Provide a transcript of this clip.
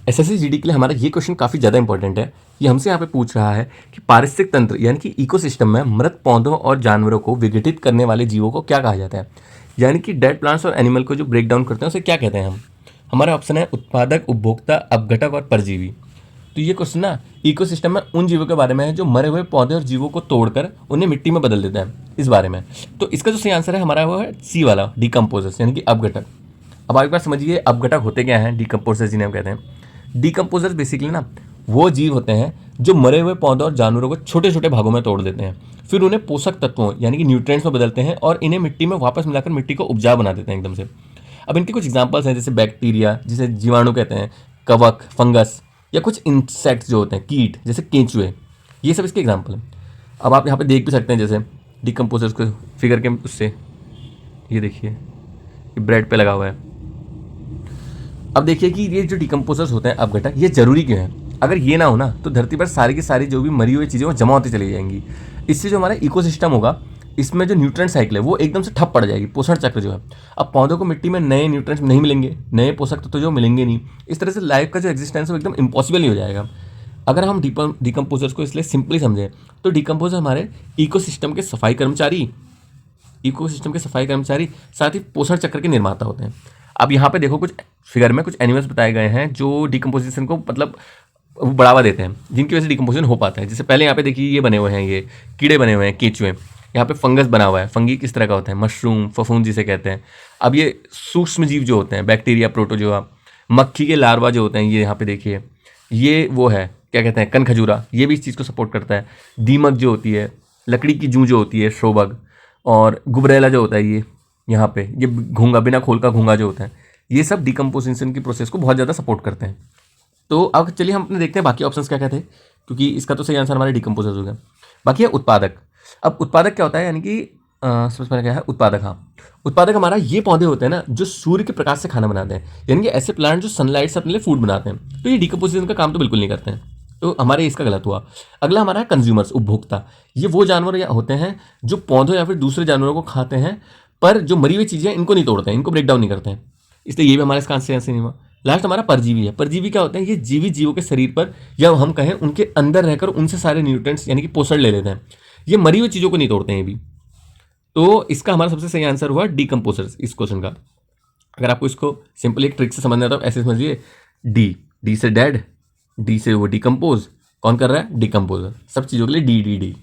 SSC GD के लिए हमारा ये क्वेश्चन काफ़ी ज़्यादा इंपॉर्टेंट है। ये हमसे यहाँ पे पूछ रहा है कि पारिस्थितिक तंत्र यानी कि इकोसिस्टम में मृत पौधों और जानवरों को विघटित करने वाले जीवों को क्या कहा जाता है, यानी कि डेड प्लांट्स और एनिमल को जो ब्रेक डाउन करते हैं उसे क्या कहते हैं हम। हमारा ऑप्शन है उत्पादक, उपभोक्ता, अपघटक और परजीवी। तो ये क्वेश्चन ना इकोसिस्टम में उन जीवों के बारे में है जो मरे हुए पौधे और जीवों को तोड़कर उन्हें मिट्टी में बदल देते हैं, इस बारे में। तो इसका जो सही आंसर है हमारा वो है सी वाला, डिकम्पोजर्स यानी कि अपघटक। अब आप एक बार समझिए अपघटक होते क्या हैं, डिकम्पोजर्स जिन्हें हम कहते हैं। डिकम्पोजर्स बेसिकली ना वो जीव होते हैं जो मरे हुए पौधों और जानवरों को छोटे छोटे भागों में तोड़ देते हैं, फिर उन्हें पोषक तत्वों यानी कि न्यूट्रिएंट्स में बदलते हैं और इन्हें मिट्टी में वापस मिलाकर मिट्टी को उपजाऊ बना देते हैं एकदम से। अब इनके कुछ एग्जांपल्स हैं, जैसे बैक्टीरिया जिसे जीवाणु कहते हैं, कवक, फंगस, या कुछ इंसेक्ट्स जो होते हैं, कीट जैसे केंचुए, ये सब इसके एग्जाम्पल हैं। अब आप यहाँ पे देख भी सकते हैं जैसे डिकम्पोजर्स को फिगर के उससे, ये देखिए ये ब्रेड पे लगा हुआ है। अब देखिए कि ये जो डिकम्पोजर्स होते हैं अपघटक, ये जरूरी क्यों है। अगर ये ना हो ना तो धरती पर सारी की सारी जो भी मरी हुई चीज़ें वो जमा होती चली जाएंगी। इससे जो हमारा इकोसिस्टम होगा इसमें जो न्यूट्रिएंट साइकिल है वो एकदम से ठप पड़ जाएगी, पोषण चक्र जो है। अब पौधों को मिट्टी में नए न्यूट्रिएंट्स नहीं मिलेंगे, नए पोषक तत्व जो मिलेंगे नहीं, इस तरह से लाइफ का जो एग्जिस्टेंस है वो एकदम इम्पॉसिबल ही हो जाएगा। अगर हम डिकम्पोजर्स को इसलिए सिंपली समझें तो डिकम्पोजर हमारे इकोसिस्टम के सफाई कर्मचारी, साथ ही पोषण चक्र के निर्माता होते हैं। अब यहाँ पे देखो कुछ फिगर में कुछ एनिमल्स बताए गए हैं जो डिकम्पोजिशन को मतलब बढ़ावा देते हैं, जिनकी वजह से डिकम्पोजिशन हो पाता है। जैसे पहले यहाँ पे देखिए ये बने हुए हैं, ये कीड़े बने हुए हैं, केंचुए। यहाँ पे फंगस बना हुआ है, फंगी किस तरह का होता है, मशरूम, फफूंद जिसे कहते हैं। अब ये सूक्ष्म जीव जो होते हैं, बैक्टीरिया, प्रोटोजोआ, मक्खी के लार्वा जो होते हैं, ये यहाँ पे देखिए ये वो है क्या कहते हैं, कनखजूरा, ये भी इस चीज़ को सपोर्ट करता है। दीमक जो होती है, लकड़ी की जूं जो होती है, शोबक, और गुबरेला जो होता है, ये यहाँ पे ये घोंगा, बिना खोल का घोंगा जो होता है, ये सब डिकम्पोजिशन की प्रोसेस को बहुत ज़्यादा सपोर्ट करते हैं। तो अब चलिए हम अपने देखते हैं बाकी ऑप्शंस क्या क्या थे, क्योंकि इसका तो सही आंसर हमारे डिकम्पोजर्स हो गया। बाकी है उत्पादक। अब उत्पादक क्या होता है, यानी कि सबसे पहले क्या है उत्पादक। हाँ, उत्पादक हमारा ये पौधे होते हैं ना जो सूर्य के प्रकाश से खाना बनाते हैं, यानी कि ऐसे प्लांट जो सनलाइट से अपने लिए फूड बनाते हैं। तो ये डिकम्पोजिशन का काम तो बिल्कुल नहीं करते हैं, तो हमारे इसका गलत हुआ। अगला हमारा है कंज्यूमर्स, उपभोक्ता। ये वो जानवर होते हैं जो पौधों या फिर दूसरे जानवरों को खाते हैं, पर जो मरी हुई चीज़ें इनको नहीं तोड़ते हैं, इनको ब्रेक डाउन नहीं करते हैं, इसलिए ये भी हमारे इसका आंसर नहीं हुआ। लास्ट हमारा परजीवी है। परजीवी क्या होते हैं, ये जीवित जीवों के शरीर पर या हम कहें उनके अंदर रहकर उनसे सारे न्यूट्रिएंट्स यानी कि पोषण ले लेते हैं। ये मरी हुई चीज़ों को नहीं तोड़ते हैं ये भी। तो इसका हमारा सबसे सही आंसर हुआ डिकम्पोजर्स इस क्वेश्चन का। अगर आपको इसको सिंपल एक ट्रिक से समझना है तो ऐसे समझिए, डी से डेड, डी से वो डिकम्पोज, कौन कर रहा है, डिकम्पोजर। सब चीज़ों के लिए डी डी डी।